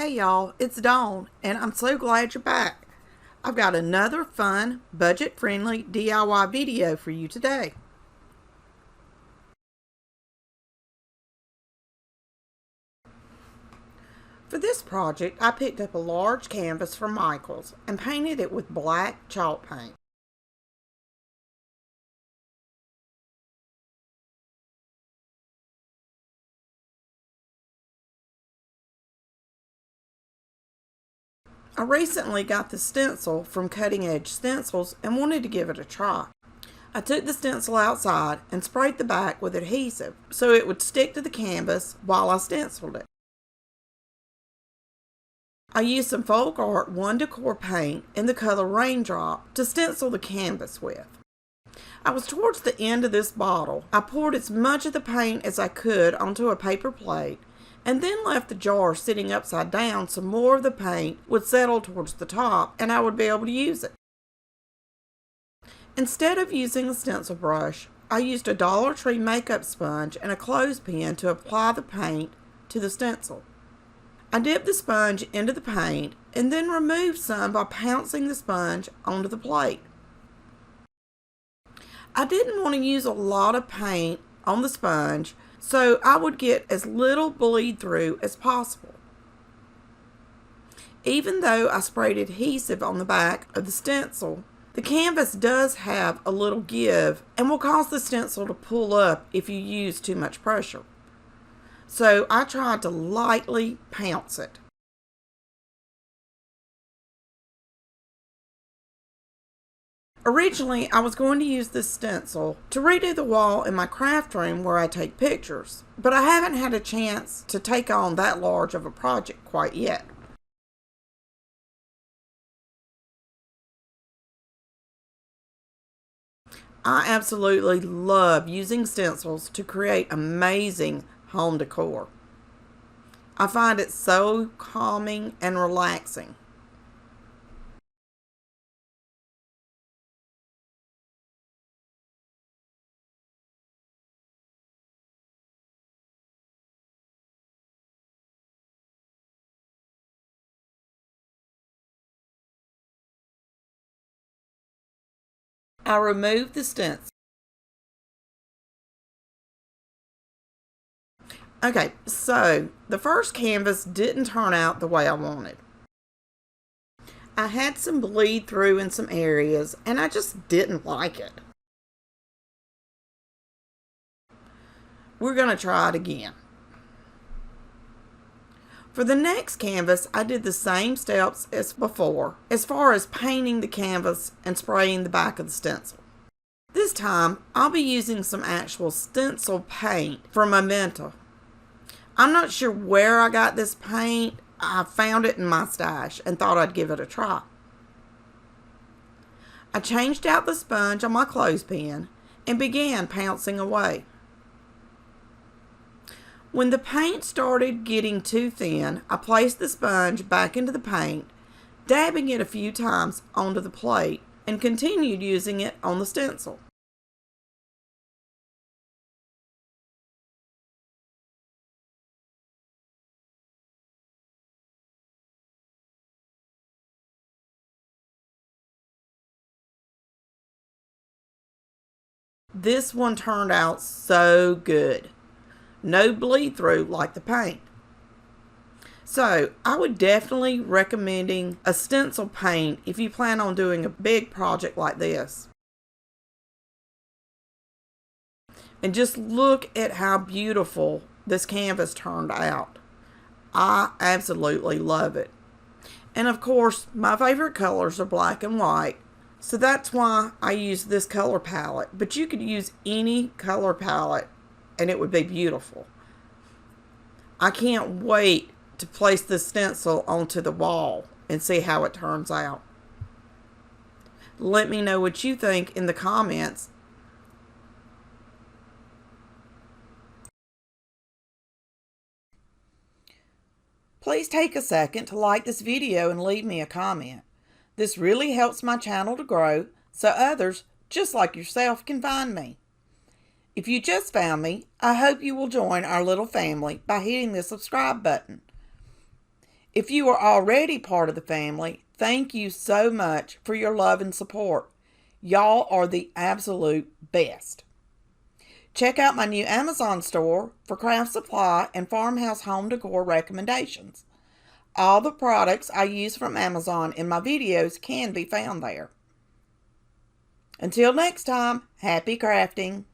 Hey y'all, it's Dawn, and I'm so glad you're back. I've got another fun, budget-friendly DIY video for you today. For this project, I picked up a large canvas from Michael's and painted it with black chalk paint. I recently got the stencil from Cutting Edge Stencils and wanted to give it a try. I took the stencil outside and sprayed the back with adhesive so it would stick to the canvas while I stenciled it. I used some Folk Art 1 Decor paint in the color Raindrop to stencil the canvas with. I was towards the end of this bottle. I poured as much of the paint as I could onto a paper plate and then left the jar sitting upside down so more of the paint would settle towards the top and I would be able to use it. Instead of using a stencil brush, I used a Dollar Tree makeup sponge and a clothespin to apply the paint to the stencil. I dipped the sponge into the paint and then removed some by pouncing the sponge onto the plate. I didn't want to use a lot of paint on the sponge, so I would get as little bleed through as possible. Even though I sprayed adhesive on the back of the stencil, the canvas does have a little give and will cause the stencil to pull up if you use too much pressure. So I tried to lightly pounce it. Originally, I was going to use this stencil to redo the wall in my craft room where I take pictures, but I haven't had a chance to take on that large of a project quite yet. I absolutely love using stencils to create amazing home decor. I find it so calming and relaxing. I removed the stencil. Okay, so the first canvas didn't turn out the way I wanted. I had some bleed through in some areas and I just didn't like it. We're going to try it again. For the next canvas, I did the same steps as before, as far as painting the canvas and spraying the back of the stencil. This time, I'll be using some actual stencil paint from Memento. I'm not sure where I got this paint. I found it in my stash and thought I'd give it a try. I changed out the sponge on my clothespin and began pouncing away. When the paint started getting too thin, I placed the sponge back into the paint, dabbing it a few times onto the plate, and continued using it on the stencil. This one turned out so good. No bleed through like the paint. So I would definitely recommending a stencil paint if you plan on doing a big project like this. And just look at how beautiful this canvas turned out. I absolutely love it. And of course, my favorite colors are black and white. So that's why I use this color palette. But you could use any color palette and it would be beautiful. I can't wait to place this stencil onto the wall and see how it turns out. Let me know what you think in the comments. Please take a second to like this video and leave me a comment. This really helps my channel to grow so others just like yourself can find me. If you just found me, I hope you will join our little family by hitting the subscribe button. If you are already part of the family, thank you so much for your love and support. Y'all are the absolute best. Check out my new Amazon store for craft supply and farmhouse home decor recommendations. All the products I use from Amazon in my videos can be found there. Until next time, happy crafting.